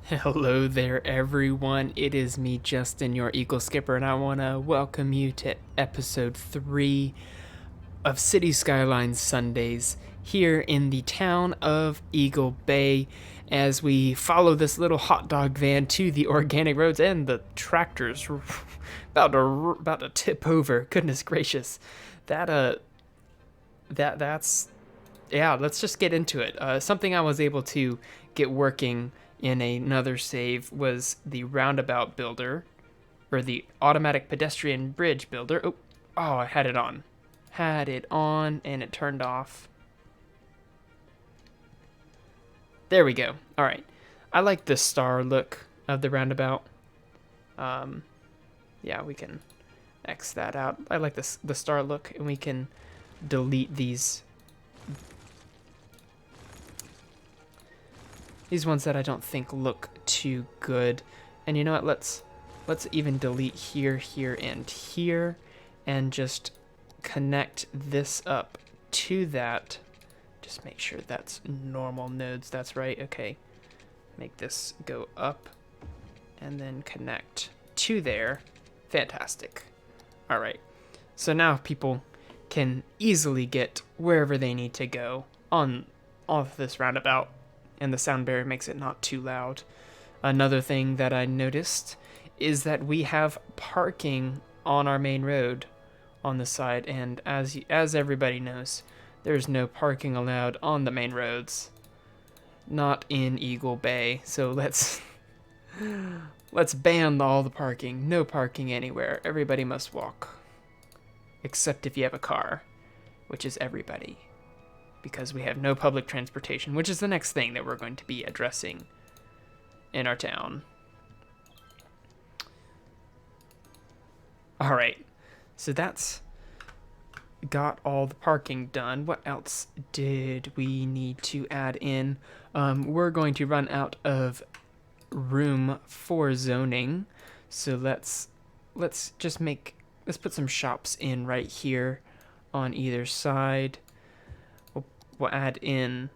Hello there, everyone. It is me, Justin, your Eagle Skipper, and I want to welcome you to episode 3 of Cities Skylines Sundays here in the town of Eagle Bay as we follow this little hot dog van to the organic roads, and the tractor's about to tip over. Goodness gracious. That's yeah, let's just get into it. Something I was able to get working in another save was the roundabout builder, or the automatic pedestrian bridge builder. Oh, I had it on. Had it on, and it turned off. There we go. All right. I like the star look of the roundabout. Yeah, we can X that out. I like this the star look, and we can delete these ones that I don't think look too good. And you know what, let's even delete here, here, and here, and just connect this up to that. Just make sure that's normal nodes. That's right. Okay, make this go up and then connect to there. Fantastic. All right, so now people can easily get wherever they need to go on off this roundabout, and the sound barrier makes it not too loud. Another thing that I noticed is that we have parking on our main road on the side, and as everybody knows, there's no parking allowed on the main roads, not in Eagle Bay. So let's ban all the parking. No parking anywhere. Everybody must walk, except if you have a car, which is everybody, because we have no public transportation, which is the next thing that we're going to be addressing in our town. All right, so that's got all the parking done. What else did we need to add in? We're going to run out of room for zoning, so let's put some shops in right here on either side. We'll add in,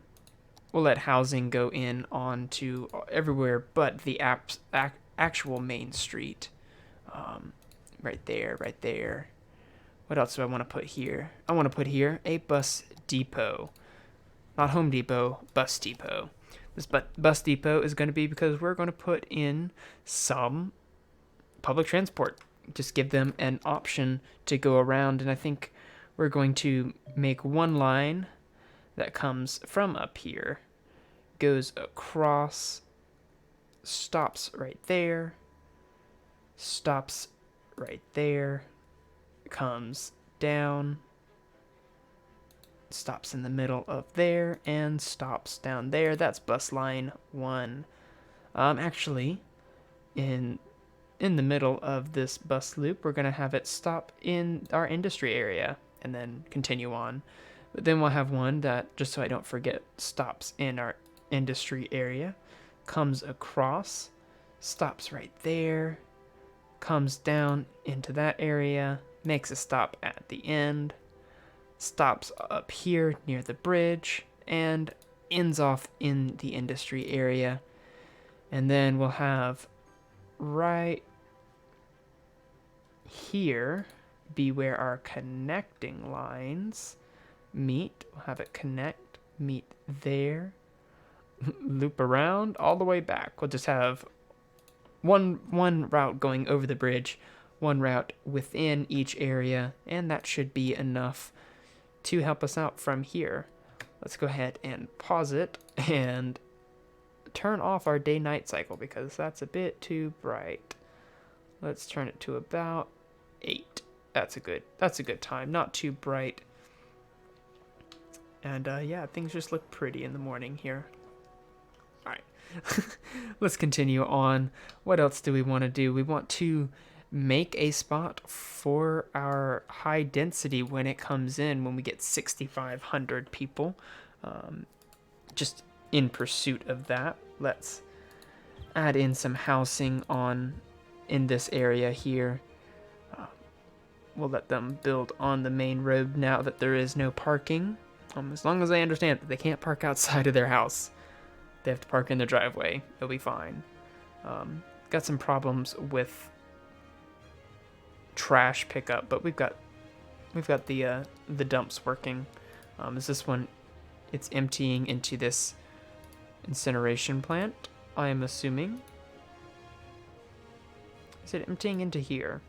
we'll let housing go in onto everywhere but the actual main street. Right there. What else do I want to put here? I want to put here a bus depot. Not Home Depot, bus depot. This bus depot is going to be because we're going to put in some public transport. Just give them an option to go around, and I think we're going to make one line that comes from up here, goes across, stops right there, comes down, stops in the middle of there, and stops down there. That's bus line 1. Actually, in the middle of this bus loop, we're going to have it stop in our industry area and then continue on. But then we'll have one that, just so I don't forget, stops in our industry area, comes across, stops right there, comes down into that area, makes a stop at the end, stops up here near the bridge, and ends off in the industry area. And then we'll have right here be where our connecting lines meet. We'll have it connect, meet there, loop around all the way back. We'll just have one route going over the bridge, one route within each area, and that should be enough to help us out from here. Let's go ahead and pause it and turn off our day-night cycle because that's a bit too bright. Let's turn it to about 8. That's a good time. Not too bright. And yeah, things just look pretty in the morning here. All right, let's continue on. What else do we want to do? We want to make a spot for our high density when it comes in, when we get 6,500 people. Just in pursuit of that, let's add in some housing in this area here. We'll let them build on the main road now that there is no parking. As long as they understand that they can't park outside of their house. They have to park in their driveway. It'll be fine. Got some problems with trash pickup, but we've got the dumps working. Is this one? It's emptying into this incineration plant, I am assuming. Is it emptying into here?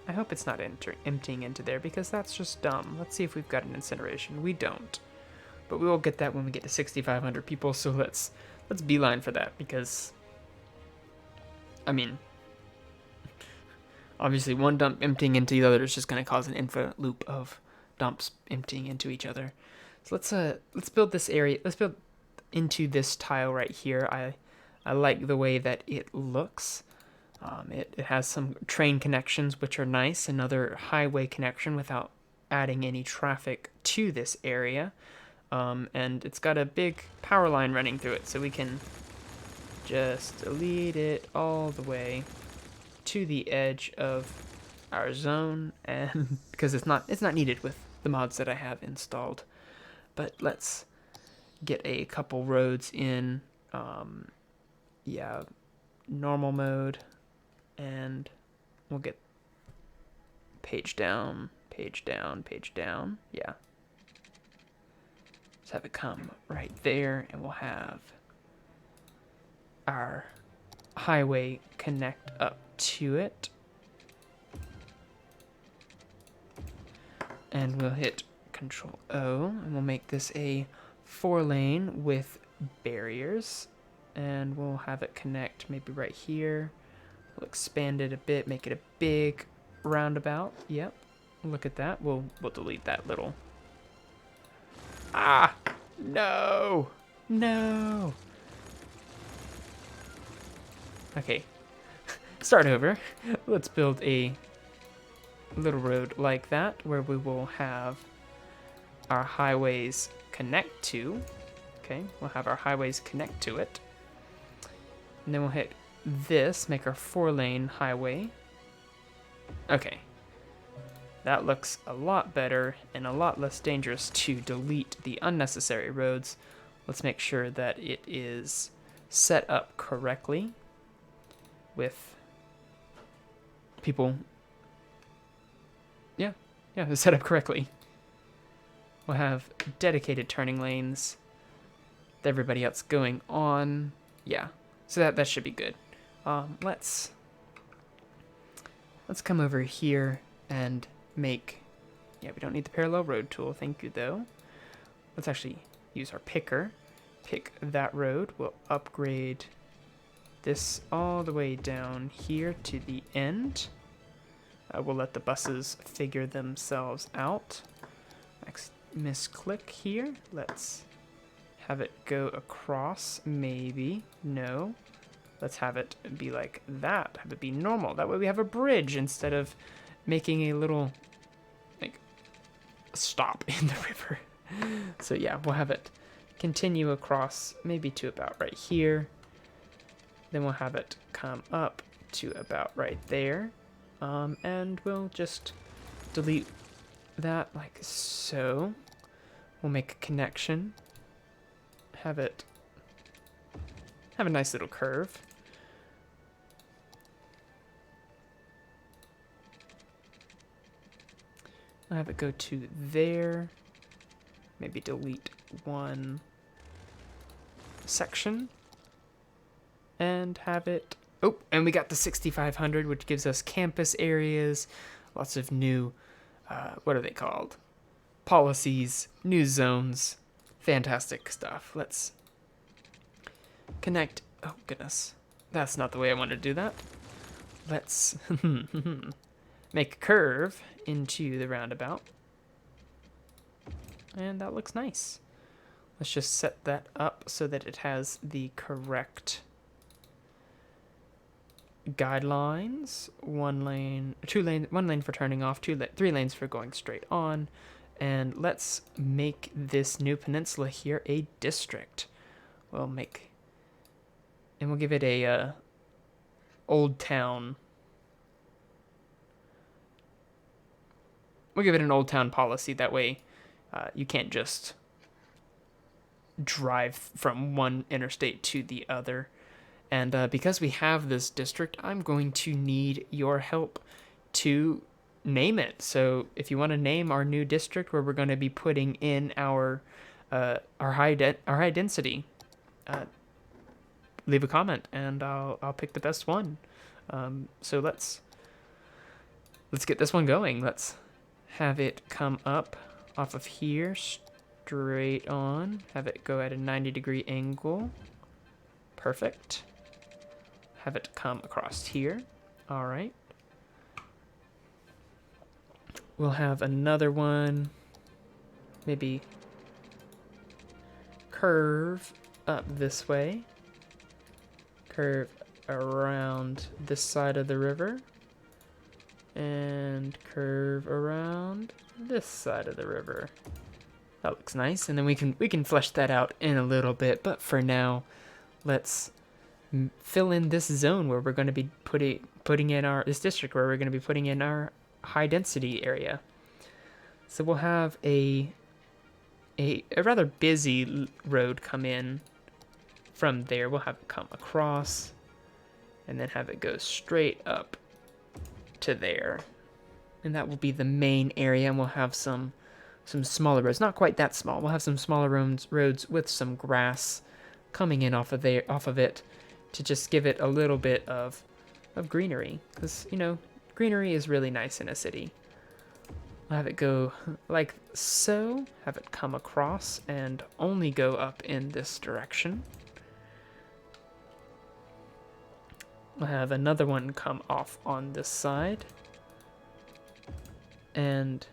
I hope it's not emptying into there, because that's just dumb. Let's see if we've got an incineration. We don't. But we will get that when we get to 6,500 people, so let's beeline for that, because, I mean, obviously one dump emptying into the other is just going to cause an infinite loop of dumps emptying into each other. So let's build this area. Let's build into this tile right here. I like the way that it looks. It has some train connections, which are nice. Another highway connection without adding any traffic to this area. And it's got a big power line running through it, so we can just lead it all the way to the edge of our zone, and because it's not needed with the mods that I have installed. But let's get a couple roads in, yeah, normal mode, and we'll get page down, page down, page down. Yeah. Let's have it come right there, and we'll have our highway connect up to it. And we'll hit Control O, and we'll make this a 4-lane with barriers. And we'll have it connect maybe right here. We'll expand it a bit, make it a big roundabout. Yep, look at that. We'll delete that little. Ah, no, no. Okay, start over. Let's build a little road like that, where we will have our highways connect to. Okay, we'll have our highways connect to it. And then we'll hit this, make our 4-lane highway. Okay. That looks a lot better and a lot less dangerous to delete the unnecessary roads. Let's make sure that it is set up correctly with people. Yeah, it's set up correctly. We'll have dedicated turning lanes with everybody else going on. Yeah, so that should be good. Let's come over here and make, yeah, we don't need the parallel road tool, thank you though. Let's actually use our picker, pick that road. We'll upgrade this all the way down here to the end. We'll let the buses figure themselves out. Misclick here. Let's have it go across, maybe. No. Let's have it be like that. Have it be normal. That way we have a bridge instead of making a little, like, stop in the river. So yeah, we'll have it continue across maybe to about right here. Then we'll have it come up to about right there. And we'll just delete that like so. We'll make a connection. Have it have a nice little curve. I'll have it go to there. Maybe delete one section. And have it... Oh, and we got the 6,500, which gives us campus areas. Lots of new... what are they called? Policies, new zones. Fantastic stuff. Let's connect... Oh, goodness. That's not the way I wanted to do that. Let's make a curve into the roundabout. And that looks nice. Let's just set that up so that it has the correct guidelines. 1 lane, 2 lane, 1 lane for turning off, 3 lanes for going straight on. And let's make this new peninsula here a district. We'll give it a old town. We'll give it an old town policy. That way you can't just drive from one interstate to the other. And because we have this district, I'm going to need your help to name it. So if you want to name our new district where we're going to be putting in our high density, leave a comment and I'll pick the best one. So let's get this one going. Let's have it come up off of here straight on. Have it go at a 90-degree angle. Perfect. Have it come across here. All right. We'll have another one, maybe curve up this way, curve around this side of the river, and curve around this side of the river. That looks nice, and then we can flesh that out in a little bit, but for now, let's fill in this zone where we're going to be putting in this district where we're going to be putting in our high density area. So we'll have a rather busy road come in from there. We'll have it come across and then have it go straight up to there, and that will be the main area. And we'll have some smaller roads, not quite that small. We'll have some smaller roads with some grass coming in off of it to just give it a little bit of greenery, because greenery is really nice in a city. I'll have it go like so, have it come across and only go up in this direction. I'll have another one come off on this side and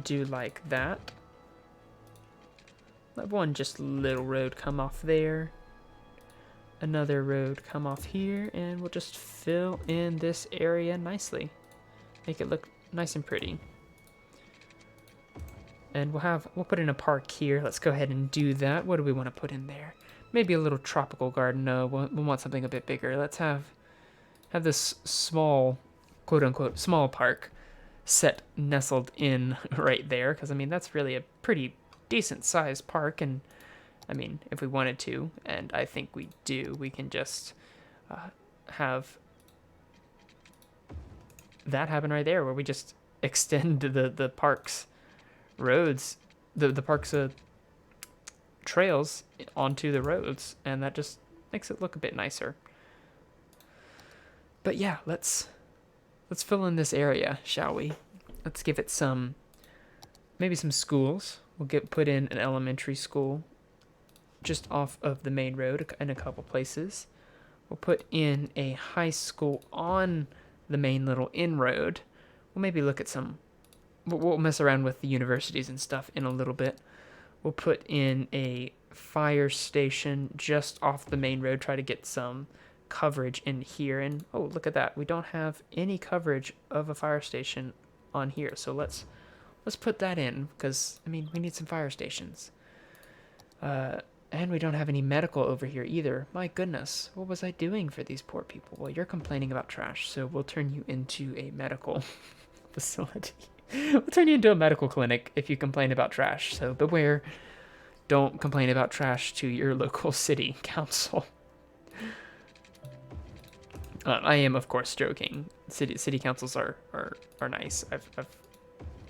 do like that. Let one just little road come off there. Another road come off here, and we'll just fill in this area nicely. Make it look nice and pretty. And we'll put in a park here. Let's go ahead and do that. What do we want to put in there? Maybe a little tropical garden. No, we'll want something a bit bigger. Let's have this small, quote unquote, small park nestled in right there, because I mean that's really a pretty decent sized park. And I mean, if we wanted to, and I think we do, we can just have that happen right there, where we just extend the park's roads, the park's trails onto the roads, and that just makes it look a bit nicer. But yeah, let's fill in this area, shall we? Let's give it maybe some schools. We'll put in an elementary school just off of the main road in a couple places. We'll put in a high school on the main little in-road. We'll maybe look at we'll mess around with the universities and stuff in a little bit. We'll put in a fire station just off the main road, try to get some coverage in here. And oh, look at that. We don't have any coverage of a fire station on here. So let's put that in, because I mean, we need some fire stations. And we don't have any medical over here either. My goodness, what was I doing for these poor people? Well, you're complaining about trash, so we'll turn you into a medical facility. We'll turn you into a medical clinic if you complain about trash. So beware, don't complain about trash to your local city council. I am, of course, joking. City councils are nice.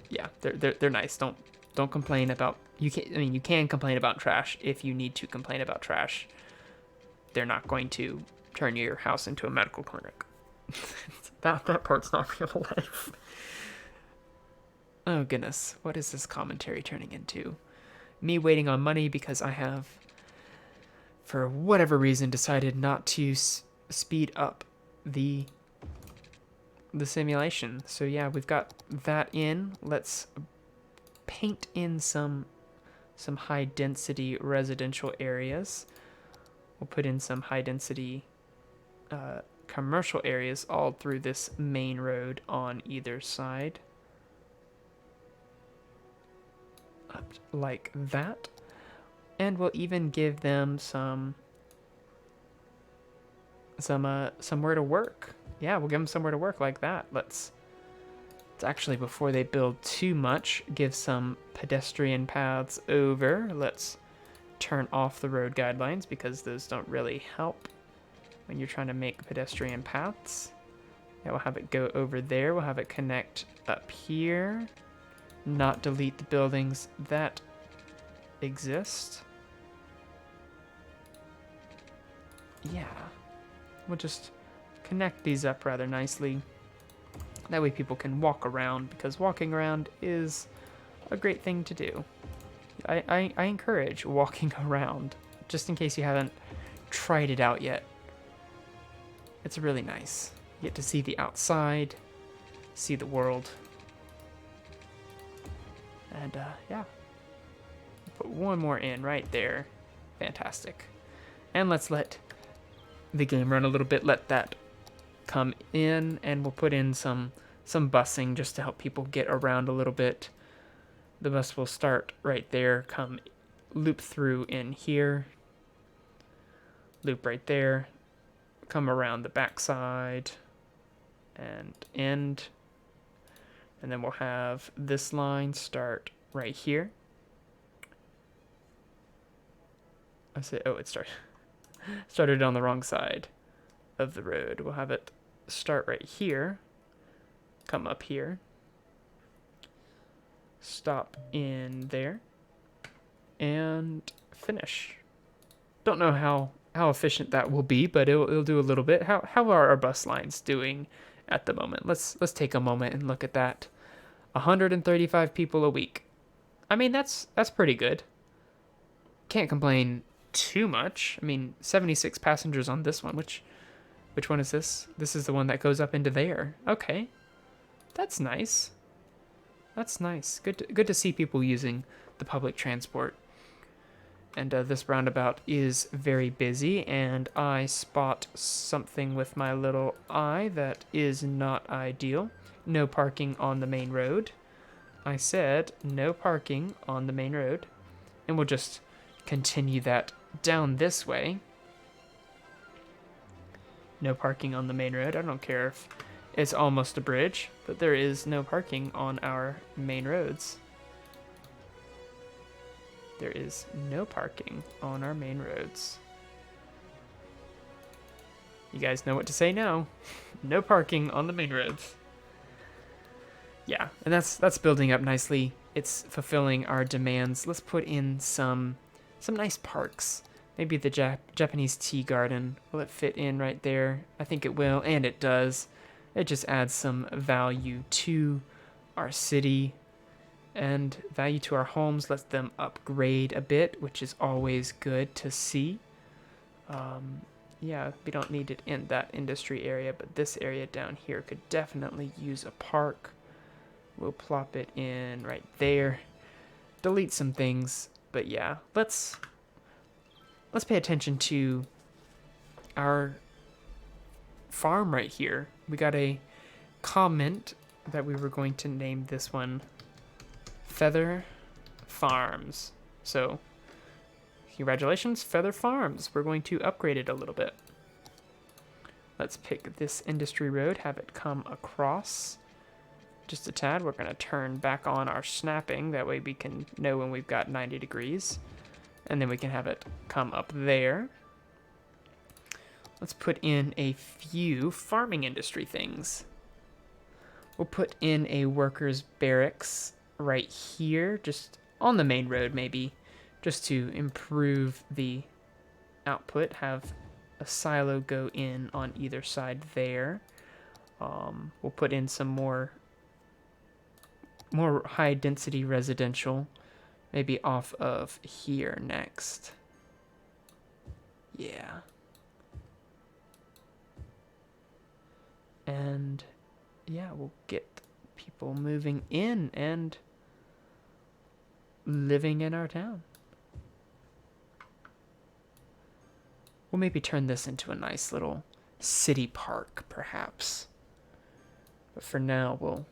Yeah, they're nice. Don't complain about. You can complain about trash if you need to complain about trash. They're not going to turn your house into a medical clinic. that part's not real life. Oh goodness, what is this commentary turning into? Me waiting on money because I have, for whatever reason, decided not to speed up the simulation. So yeah, we've got that in. Let's paint in some high density residential areas. We'll put in some high density commercial areas all through this main road on either side. Up like that. And we'll even give them somewhere to work. Yeah, we'll give them somewhere to work like that. Let's actually, before they build too much, give some pedestrian paths over. Let's turn off the road guidelines because those don't really help when you're trying to make pedestrian paths. Yeah, we'll have it go over there. We'll have it connect up here. Not delete the buildings that exist. Yeah. We'll just connect these up rather nicely. That way people can walk around, because walking around is a great thing to do. I encourage walking around, just in case you haven't tried it out yet. It's really nice. You get to see the outside, see the world. And yeah. Put one more in right there. Fantastic. And let's let the game run a little bit, let that come in, and we'll put in some busing just to help people get around a little bit. The bus will start right there, come loop through in here, loop right there, come around the backside and end, and then we'll have this line start right here. I say, oh, it started on the wrong side of the road. We'll have it start right here, come up here, stop in there, and finish. Don't know how efficient that will be, but it'll do a little bit. How are our bus lines doing at the moment? Let's take a moment and look at that. 135 people a week. I mean, that's pretty good. Can't complain too much. I mean, 76 passengers on this one. Which one is this? This is the one that goes up into there. Okay. That's nice. That's nice. Good to see people using the public transport. And this roundabout is very busy, and I spot something with my little eye that is not ideal. No parking on the main road. I said no parking on the main road. And we'll just continue that down this way. No parking on the main road. I don't care if it's almost a bridge, but there is no parking on our main roads. There is no parking on our main roads. You guys know what to say now. No parking on the main roads. Yeah, and that's building up nicely. It's fulfilling our demands. Let's put in some nice parks. Maybe the Japanese tea garden. Will it fit in right there? I think it will, and it does. It just adds some value to our city and value to our homes, lets them upgrade a bit, which is always good to see. Yeah, we don't need it in that industry area, but this area down here could definitely use a park. We'll plop it in right there. Delete some things, but yeah, let's pay attention to our farm right here. We got a comment that we were going to name this one Feather Farms. So, congratulations, Feather Farms. We're going to upgrade it a little bit. Let's pick this industry road, have it come across just a tad. We're going to turn back on our snapping. That way we can know when we've got 90 degrees. And then we can have it come up there. Let's put in a few farming industry things. We'll put in a workers' barracks right here, just on the main road maybe, just to improve the output. Have a silo go in on either side there. We'll put in some more high density residential, maybe off of here next. Yeah. And yeah, we'll get people moving in and living in our town. We'll maybe turn this into a nice little city park, perhaps. But for now, we'll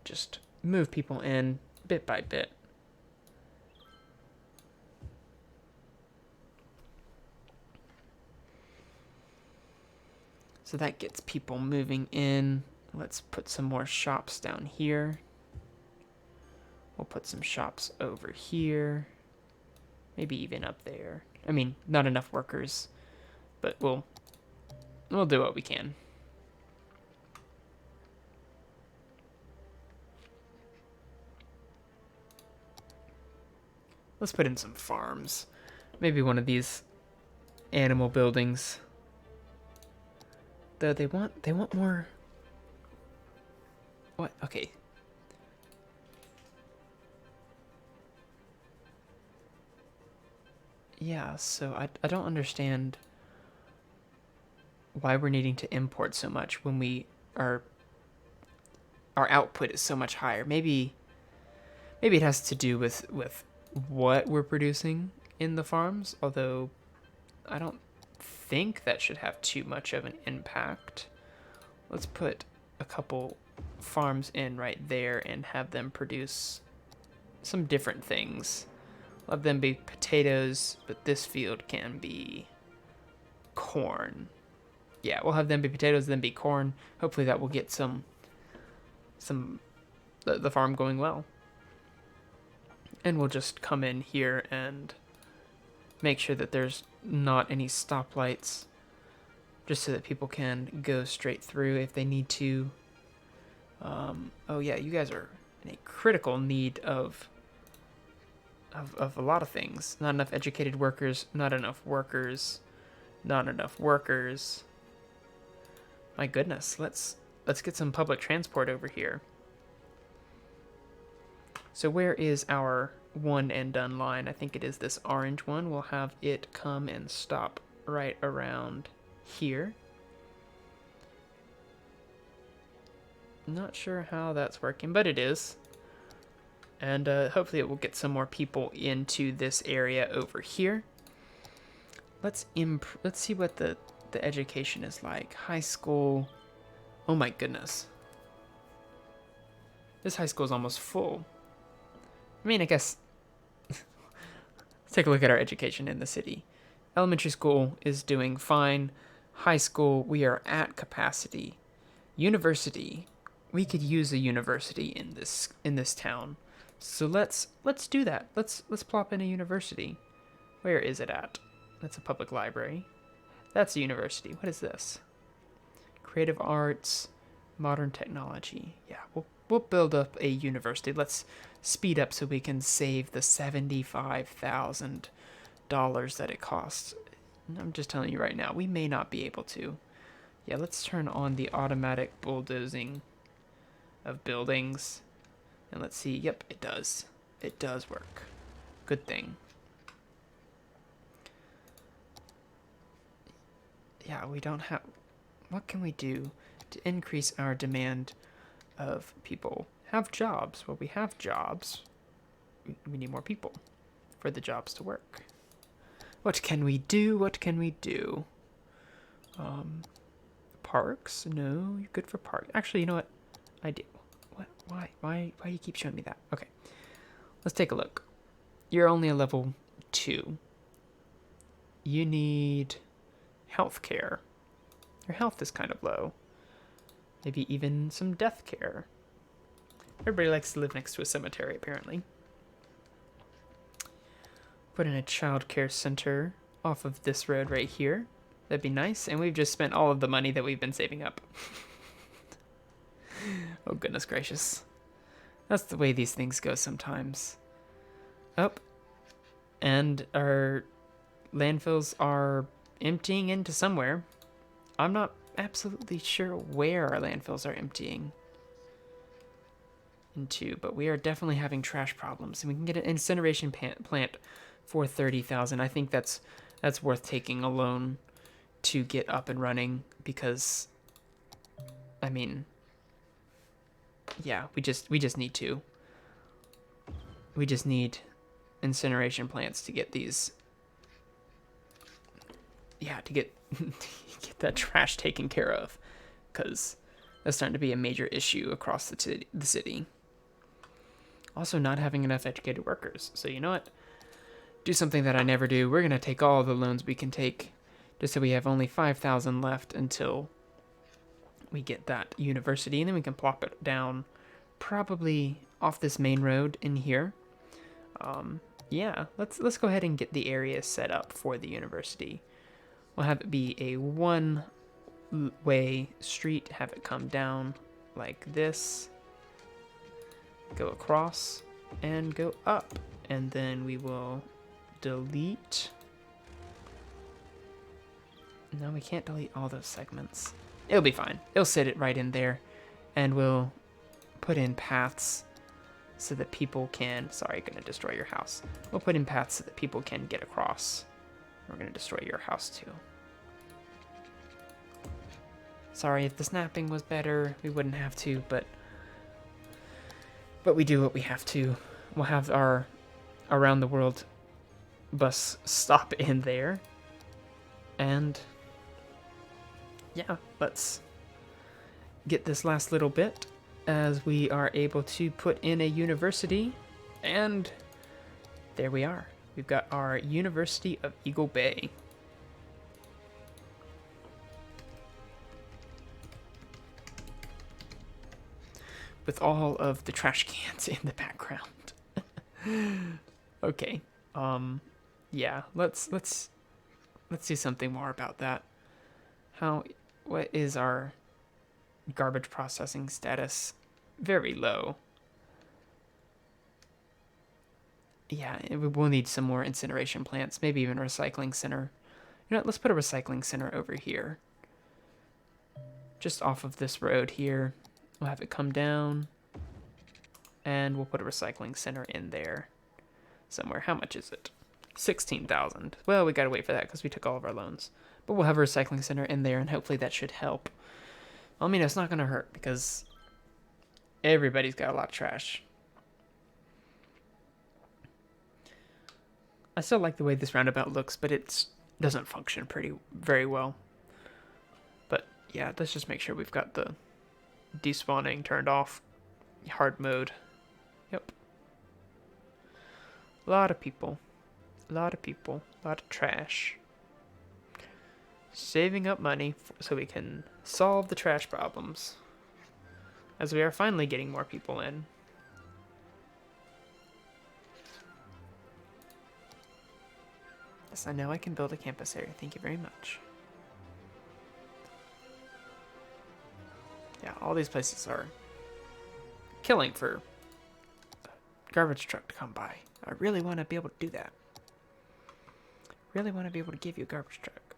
just move people in bit by bit. So that gets people moving in. Let's put some more shops down here. We'll put some shops over here. Maybe even up there. I mean, not enough workers, but we'll We'll do what we can. Let's put in some farms. Maybe one of these animal buildings. Though they want more. What? Okay. Yeah, so I don't understand why we're needing to import so much when our output is so much higher. Maybe it has to do with what we're producing in the farms, although I don't think that should have too much of an impact. Let's put a couple farms in right there and have them produce some different things. Let them be potatoes, but this field can be corn. Yeah, we'll have them be potatoes, then be corn. Hopefully that will get the farm going well. And we'll just come in here and make sure that there's not any stoplights, just so that people can go straight through if they need to. Oh yeah, you guys are in a critical need of a lot of things. Not enough educated workers, not enough workers, not enough workers. My goodness, let's get some public transport over here. So where is our one and done line? I think it is this orange one. We'll have it come and stop right around here. Not sure how that's working, but it is. And hopefully it will get some more people into this area over here. Let's see what the education is like. High school. Oh my goodness. This high school is almost full. I mean, I guess. Let's take a look at our education in the city. Elementary school is doing fine. High school, we are at capacity. University, we could use a university in this town. So let's do that. Let's plop in a university. Where is it at? That's a public library. That's a university. What is this? Creative arts, modern technology. Yeah, we'll build up a university. Let's speed up so we can save the $75,000 that it costs. I'm just telling you right now, we may not be able to. Yeah, let's turn on the automatic bulldozing of buildings. And let's see. Yep, it does. It does work. Good thing. Yeah, we don't have... What can we do to increase our demand of people? Have jobs. Well, we have jobs. We need more people for the jobs to work. What can we do? What can we do? Parks? No, you're good for park. Actually, you know what? I do. What? Why do you keep showing me that? Okay. Let's take a look. You're only a level 2. You need health care. Your health is kind of low. Maybe even some death care. Everybody likes to live next to a cemetery, apparently. Put in a child care center off of this road right here. That'd be nice. And we've just spent all of the money that we've been saving up. Oh, goodness gracious. That's the way these things go sometimes. Oh. And our landfills are emptying into somewhere. I'm not absolutely sure where our landfills are emptying into, but we are definitely having trash problems. And we can get an incineration plant for $30,000. I think that's worth taking a loan to get up and running because, I mean, yeah, we just need to. We just need incineration plants to get these. Yeah, to get get that trash taken care of, because that's starting to be a major issue across the city. Also, not having enough educated workers. So you know what? Do something that I never do. We're gonna take all the loans we can take, just so we have only 5,000 left until we get that university, and then we can plop it down, probably off this main road in here. Yeah, let's go ahead and get the area set up for the university. We'll have it be a one way street, have it come down like this, go across, and go up. And then we will delete. No, we can't delete all those segments. It'll be fine. It'll sit it right in there. And we'll put in paths so that people can... Sorry, going to destroy your house. We'll put in paths so that people can get across. We're going to destroy your house too. Sorry, if the snapping was better, we wouldn't have to, but we do what we have to. We'll have our around the world bus stop in there. And yeah, let's get this last little bit as we are able to put in a university. And there we are. We've got our University of Eagle Bay. With all of the trash cans in the background. Okay. Yeah, let's do something more about that. What is our garbage processing status? Very low. Yeah, we'll need some more incineration plants, maybe even a recycling center. You know what, let's put a recycling center over here. Just off of this road here. We'll have it come down, and we'll put a recycling center in there somewhere. How much is it? 16,000. Well, we gotta wait for that because we took all of our loans. But we'll have a recycling center in there, and hopefully that should help. I mean, it's not gonna hurt because everybody's got a lot of trash. I still like the way this roundabout looks, but it doesn't function very well. But yeah, let's just make sure we've got the despawning turned off. Hard mode. Yep. A lot of people. A lot of people. A lot of trash. Saving up money so we can solve the trash problems. As we are finally getting more people in. Yes, I know I can build a campus area. Thank you very much. Yeah, all these places are killing for a garbage truck to come by. I really want to be able to do that. Really want to be able to give you a garbage truck.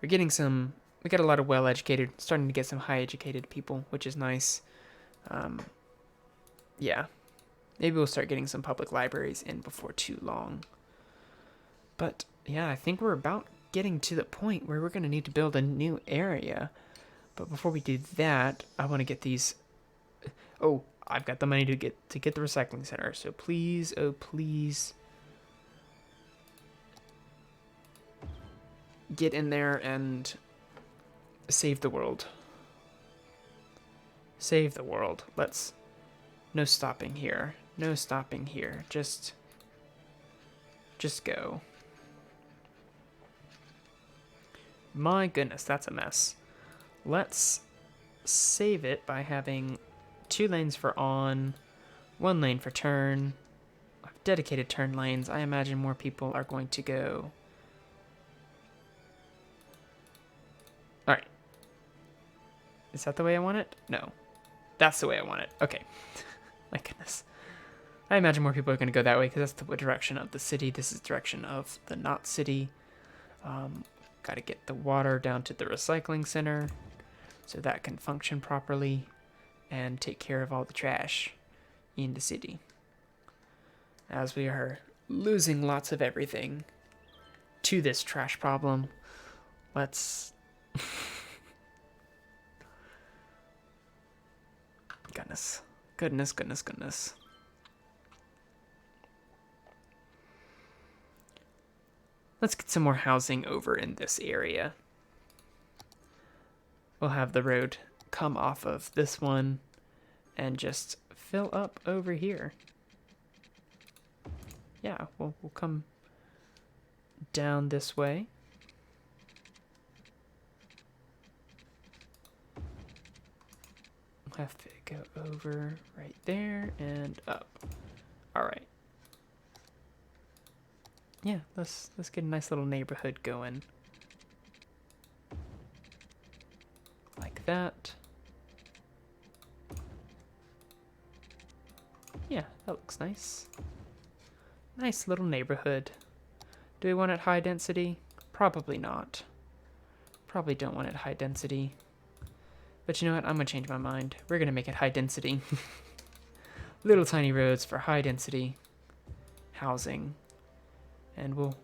We got a lot of well-educated, starting to get some high-educated people, which is nice. Yeah, maybe we'll start getting some public libraries in before too long. But yeah, I think we're about getting to the point where we're going to need to build a new area. But before we do that, I want to get these. Oh, I've got the money to get the recycling center. So please, oh please, get in there and save the world. Save the world. No stopping here. No stopping here. Just go. My goodness, that's a mess. Let's save it by having 2 lanes for on, 1 lane for turn, dedicated turn lanes. I imagine more people are going to go. Alright. Is that the way I want it? No. That's the way I want it. Okay. My goodness. I imagine more people are going to go that way because that's the direction of the city. This is the direction of the not city. Got to get the water down to the recycling center so that can function properly and take care of all the trash in the city. As we are losing lots of everything to this trash problem, let's... Goodness. Goodness, goodness, goodness. Let's get some more housing over in this area. We'll have the road come off of this one and just fill up over here. Yeah, we'll come down this way. We'll have to go over right there and up. All right. Yeah, let's get a nice little neighborhood going. like that. Yeah, that looks nice. Nice little neighborhood. Do we want it high density? Probably not. Probably don't want it high density. But you know what? I'm going to change my mind. We're going to make it high density. Little tiny roads for high density housing. And we'll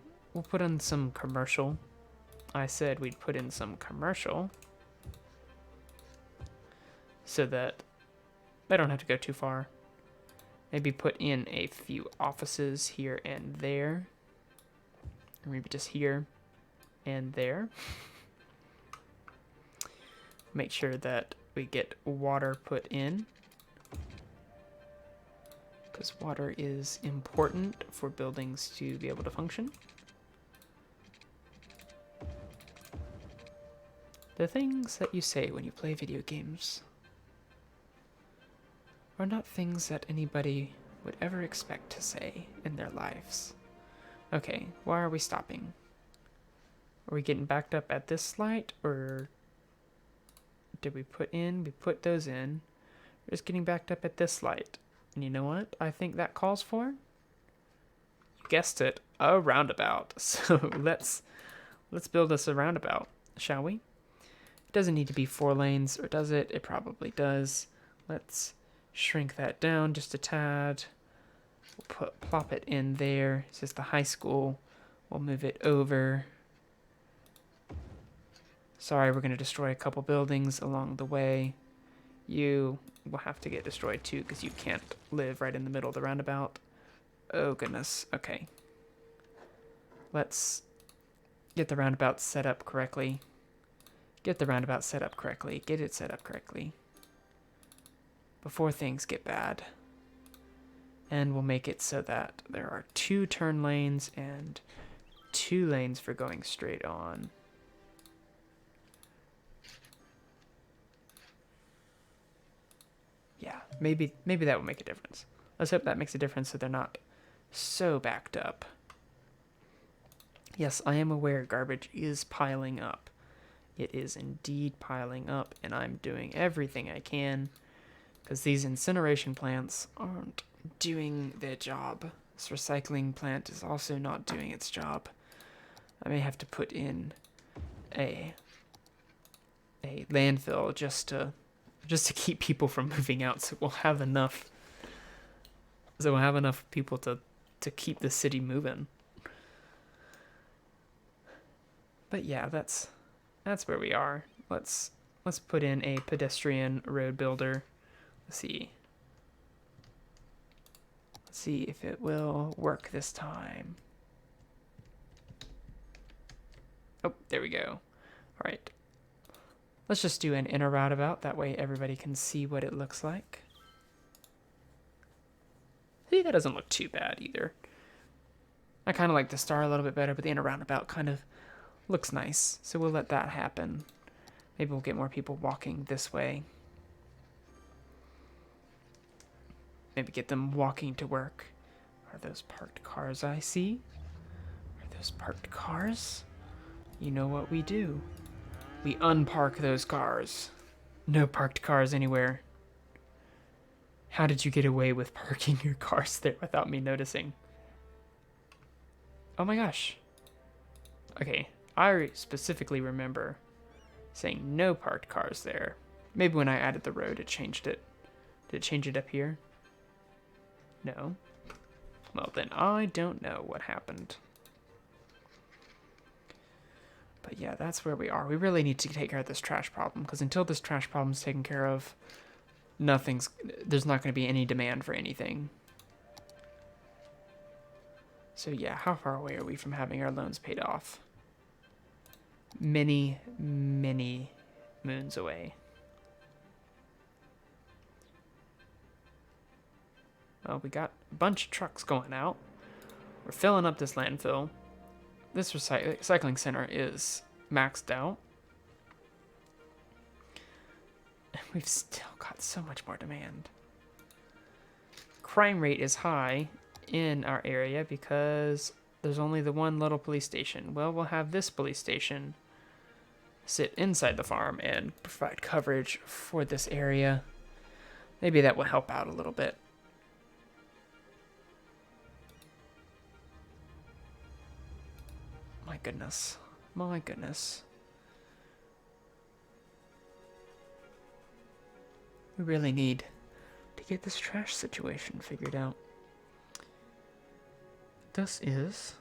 put in some commercial. I said we'd put in some commercial so that they don't have to go too far. Maybe put in a few offices here and there. Or maybe just here and there. Make sure that we get water put in, because water is important for buildings to be able to function. The things that you say when you play video games are not things that anybody would ever expect to say in their lives. Okay, why are we stopping? Are we getting backed up at this light, or did we put those in? We're just getting backed up at this light. And you know what I think that calls for? You guessed it, a roundabout. So let's build us a roundabout, shall we? It doesn't need to be 4 lanes, or does it? It probably does. Let's shrink that down just a tad. We'll plop it in there. This is the high school. We'll move it over. Sorry, we're going to destroy a couple buildings along the way. You will have to get destroyed too, because you can't live right in the middle of the roundabout. Oh goodness, okay. Let's get the roundabout set up correctly. Get the roundabout set up correctly. Get it set up correctly. Before things get bad. And we'll make it so that there are 2 turn lanes and 2 lanes for going straight on. Yeah, maybe that will make a difference. Let's hope that makes a difference so they're not so backed up. Yes, I am aware garbage is piling up. It is indeed piling up, and I'm doing everything I can, because these incineration plants aren't doing their job. This recycling plant is also not doing its job. I may have to put in a landfill just to keep people from moving out, so we'll have enough people to keep the city moving. But yeah, that's where we are. Let's put in a pedestrian road builder. Let's see if it will work this time. Oh, there we go. All right. Let's just do an inner roundabout. That way everybody can see what it looks like. See, that doesn't look too bad either. I kind of like the star a little bit better, but the inner roundabout kind of looks nice. So we'll let that happen. Maybe we'll get more people walking this way. Maybe get them walking to work. Are those parked cars I see? Are those parked cars? You know what we do. We unpark those cars. No parked cars anywhere. How did you get away with parking your cars there without me noticing? Oh my gosh. Okay, I specifically remember saying no parked cars there. Maybe when I added the road it changed it. Did it change it up here? No. Well then, I don't know what happened. But yeah, that's where we are. We really need to take care of this trash problem, because until this trash problem is taken care of, there's not going to be any demand for anything. So yeah, how far away are we from having our loans paid off? Many, many moons away. Well, we got a bunch of trucks going out. We're filling up this landfill. This recycling center is maxed out. And we've still got so much more demand. Crime rate is high in our area because there's only the one little police station. Well, we'll have this police station sit inside the farm and provide coverage for this area. Maybe that will help out a little bit. My goodness. My goodness. We really need to get this trash situation figured out. This is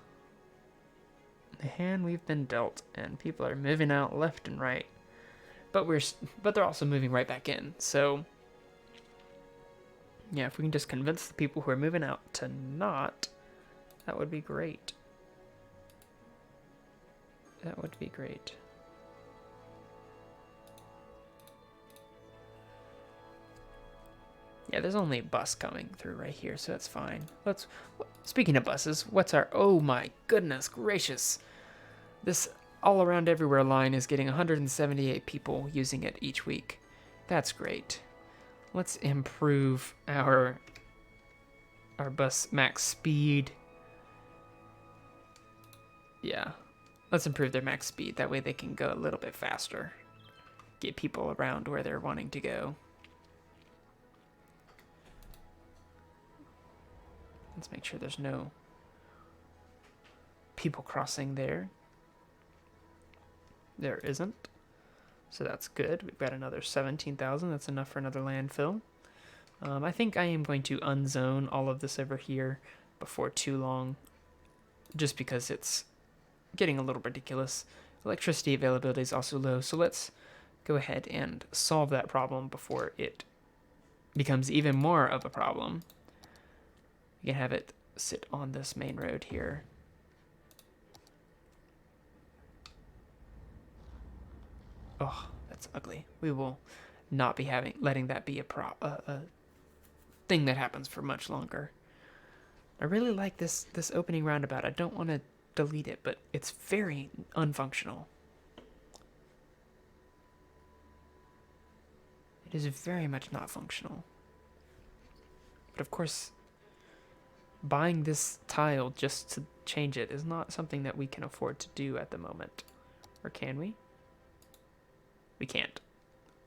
the hand we've been dealt, and people are moving out left and right. But they're also moving right back in. So yeah, if we can just convince the people who are moving out to not, that would be great. That would be great. Yeah, there's only a bus coming through right here, so that's fine. Speaking of buses, what's our... Oh my goodness gracious. This all around everywhere line is getting 178 people using it each week. That's great. Let's improve our bus max speed. Yeah, let's improve their max speed. That way they can go a little bit faster. Get people around where they're wanting to go. Let's make sure there's no people crossing there. There isn't. So that's good. We've got another 17,000. That's enough for another landfill. I think I am going to unzone all of this over here before too long, just because it's getting a little ridiculous. Electricity availability is also low, so let's go ahead and solve that problem before it becomes even more of a problem. We can have it sit on this main road here. Oh, that's ugly. We will not be letting that be a thing that happens for much longer. I really like this opening roundabout. I don't want to delete it, but it's very unfunctional. It is very much not functional. But of course, buying this tile just to change it is not something that we can afford to do at the moment. Or can we? We can't.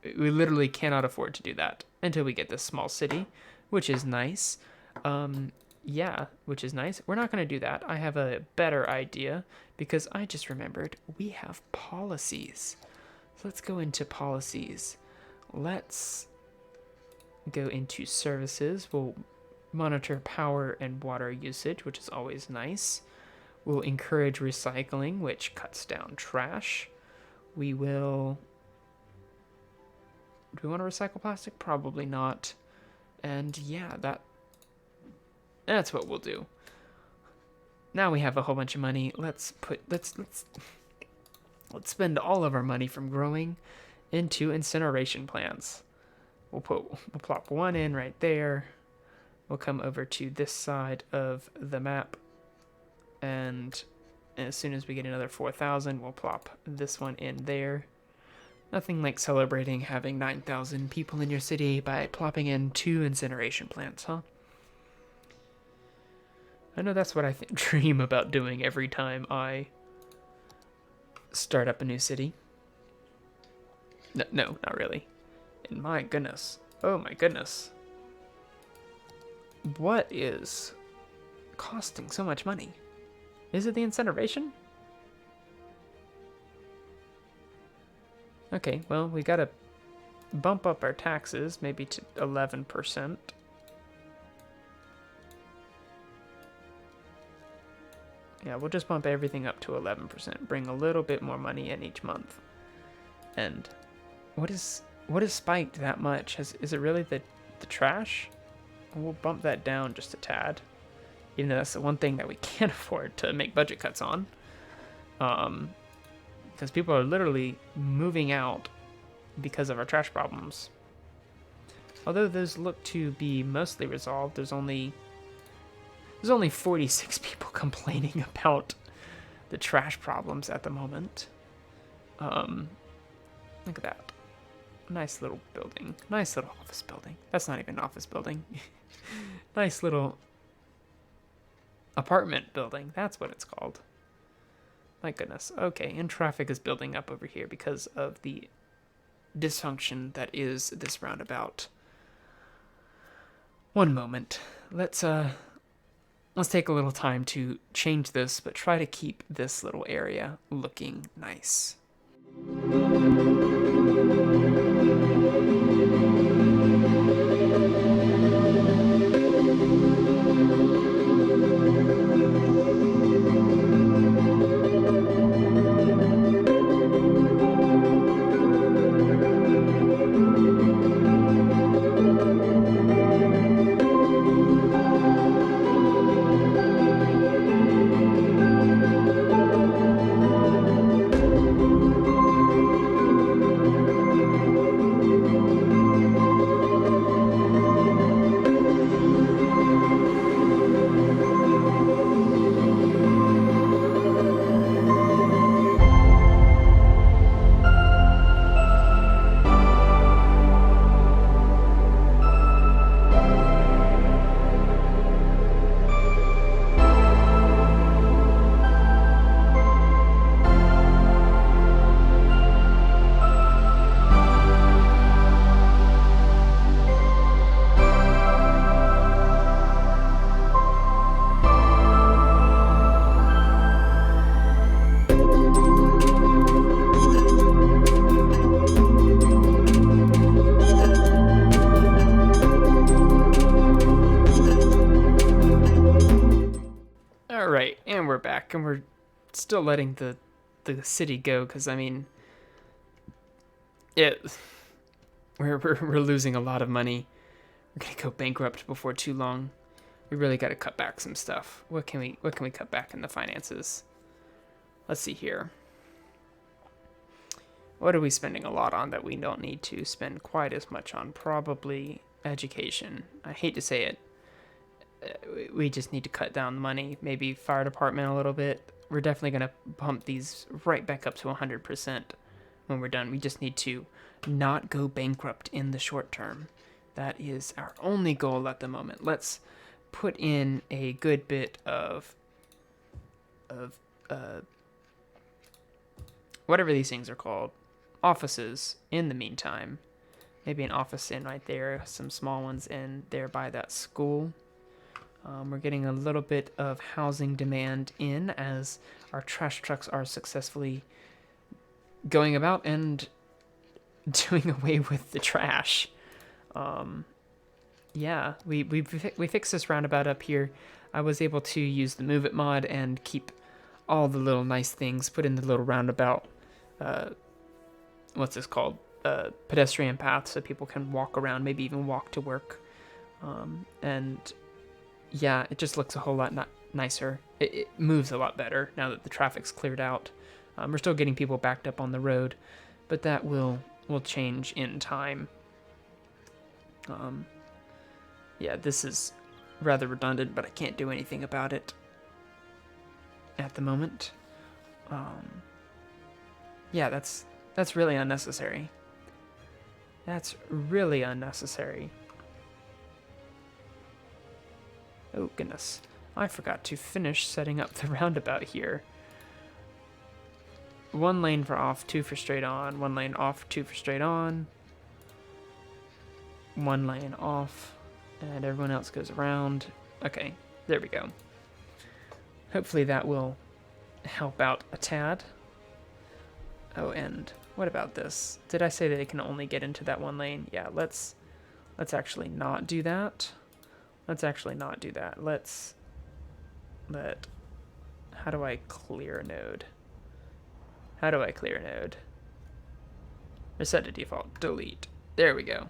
We literally cannot afford to do that until we get this small city, which is nice. Yeah, which is nice. We're not going to do that. I have a better idea because I just remembered we have policies. So let's go into policies. Let's go into services. We'll monitor power and water usage, which is always nice. We'll encourage recycling, which cuts down trash. We will... Do we want to recycle plastic? Probably not. And yeah, that's what we'll do. Now we have a whole bunch of money. Let's spend all of our money from growing into incineration plants. We'll plop one in right there. We'll come over to this side of the map, and as soon as we get another 4,000, we'll plop this one in there. Nothing like celebrating having 9,000 people in your city by plopping in 2 incineration plants, huh? I know that's what I dream about doing every time I start up a new city. No, not really. And my goodness. Oh my goodness. What is costing so much money? Is it the incineration? Okay, well, we gotta bump up our taxes, maybe to 11%. Yeah, we'll just bump everything up to 11%. Bring a little bit more money in each month. And what is spiked that much? Is it really the trash? We'll bump that down just a tad. Even though that's the one thing that we can't afford to make budget cuts on. Because people are literally moving out because of our trash problems. Although those look to be mostly resolved, there's only 46 people complaining about the trash problems at the moment. Look at that. Nice little building. Nice little office building. That's not even an office building. Nice little apartment building. That's what it's called. My goodness. Okay, and traffic is building up over here because of the dysfunction that is this roundabout. One moment. Let's take a little time to change this, but try to keep this little area looking nice. Alright, and we're back, and we're still letting the city go, because, I mean, we're losing a lot of money. We're gonna go bankrupt before too long. We really gotta cut back some stuff. What can we cut back in the finances? Let's see here. What are we spending a lot on that we don't need to spend quite as much on? Probably education. I hate to say it. We just need to cut down the money. Maybe fire department a little bit. We're definitely going to pump these right back up to 100% when we're done. We just need to not go bankrupt in the short term. That is our only goal at the moment. Let's put in a good bit of whatever these things are called, offices in the meantime. Maybe an office in right there, some small ones in there by that school. We're getting a little bit of housing demand in as our trash trucks are successfully going about and doing away with the trash. Yeah, we fixed this roundabout up here. I was able to use the Move It mod and keep all the little nice things, put in the little roundabout, what's this called? Pedestrian path, so people can walk around, maybe even walk to work. And yeah, it just looks a whole lot nicer. It moves a lot better now that the traffic's cleared out. We're still getting people backed up on the road, but that will change in time. Yeah, this is rather redundant, but I can't do anything about it at the moment. Yeah, that's really unnecessary. That's really unnecessary. Oh, goodness. I forgot to finish setting up the roundabout here. 1 lane for off, 2 for straight on. 1 lane off, 2 for straight on. 1 lane off. And everyone else goes around. Okay, there we go. Hopefully that will help out a tad. Oh, and what about this? Did I say that it can only get into that 1 lane? Yeah, let's actually not do that. Let's actually not do that. How do I clear a node? How do I clear a node? Reset to default. Delete. There we go.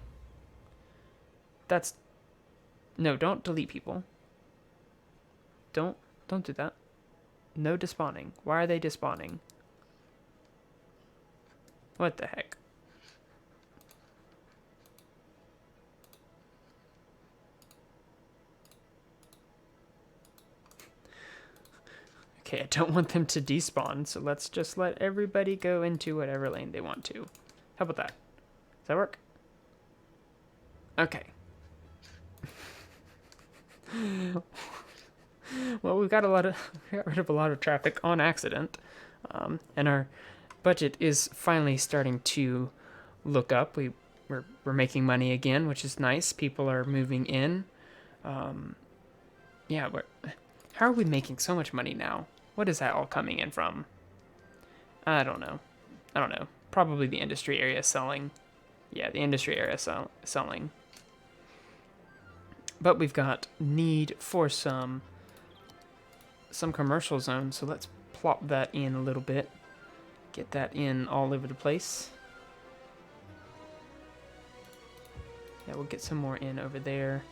No, don't delete people. Don't do that. No despawning. Why are they despawning? What the heck? Okay, I don't want them to despawn, so let's just let everybody go into whatever lane they want to. How about that? Does that work? Okay. Well, we got rid of a lot of traffic on accident. And our budget is finally starting to look up. We're making money again, which is nice. People are moving in. Yeah, how are we making so much money now? What is that all coming in from? I don't know. Probably the industry area selling. Yeah, the industry area selling. But we've got need for some commercial zones, so let's plop that in a little bit. Get that in all over the place. Yeah, we'll get some more in over there.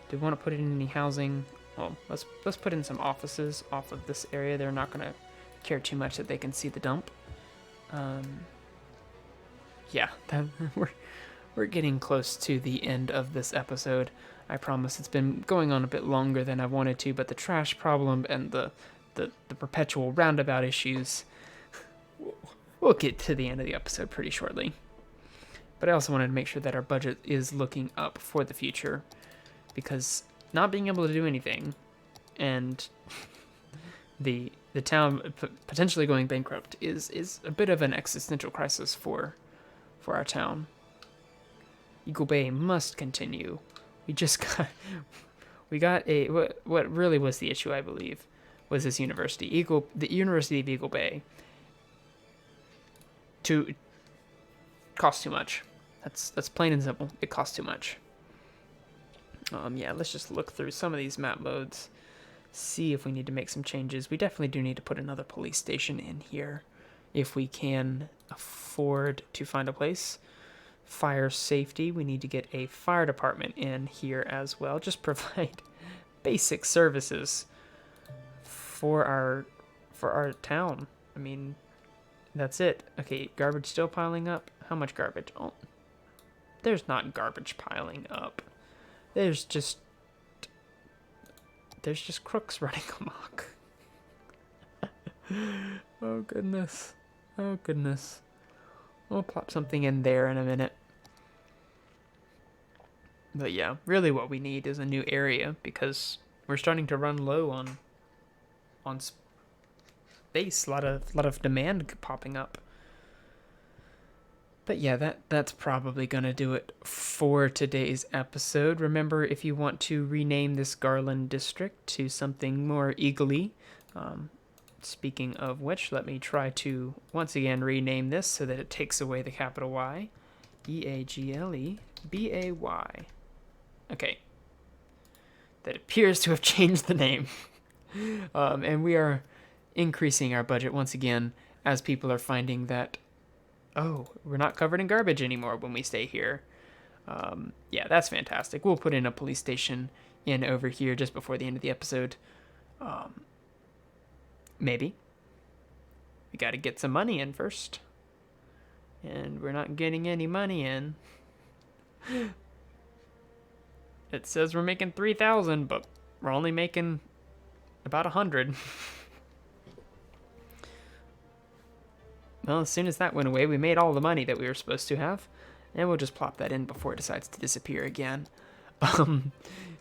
Do we want to put in any housing? Well, let's put in some offices off of this area. They're not going to care too much that they can see the dump. Yeah, we're getting close to the end of this episode. I promise it's been going on a bit longer than I wanted to, but the trash problem and the perpetual roundabout issues, we'll get to the end of the episode pretty shortly. But I also wanted to make sure that our budget is looking up for the future, because not being able to do anything and the town potentially going bankrupt is a bit of an existential crisis for our town. Eagle Bay must continue. We got a what really was the issue, I believe, was this university, the University of Eagle Bay. Costs too much. That's plain and simple. It costs too much. Yeah, let's just look through some of these map modes, see if we need to make some changes. We definitely do need to put another police station in here if we can afford to find a place. Fire safety, we need to get a fire department in here as well. Just provide basic services for our town. I mean, that's it. Okay, garbage still piling up. How much garbage? Oh, there's not garbage piling up. There's just crooks running amok. Oh goodness. Oh goodness. We'll plop something in there in a minute. But yeah, really what we need is a new area, because we're starting to run low on space. A lot of demand popping up. But yeah, that's probably going to do it for today's episode. Remember, if you want to rename this Garland district to something more eagerly, speaking of which, let me try to once again rename this so that it takes away the capital Y. EAGLEBAY. Okay. That appears to have changed the name. And we are increasing our budget once again as people are finding that, oh, we're not covered in garbage anymore when we stay here. Yeah, that's fantastic. We'll put in a police station in over here just before the end of the episode. Maybe. We got to get some money in first. And we're not getting any money in. It says we're making 3,000, but we're only making about 100. Well, as soon as that went away, we made all the money that we were supposed to have. And we'll just plop that in before it decides to disappear again.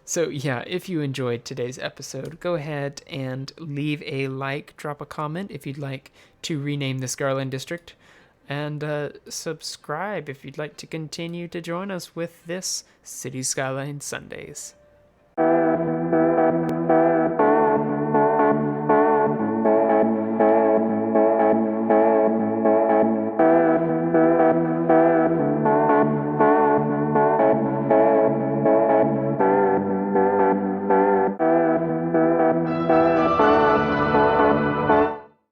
So yeah, if you enjoyed today's episode, go ahead and leave a like, drop a comment if you'd like to rename this Garland district, and subscribe if you'd like to continue to join us with this Cities Skylines Sundays.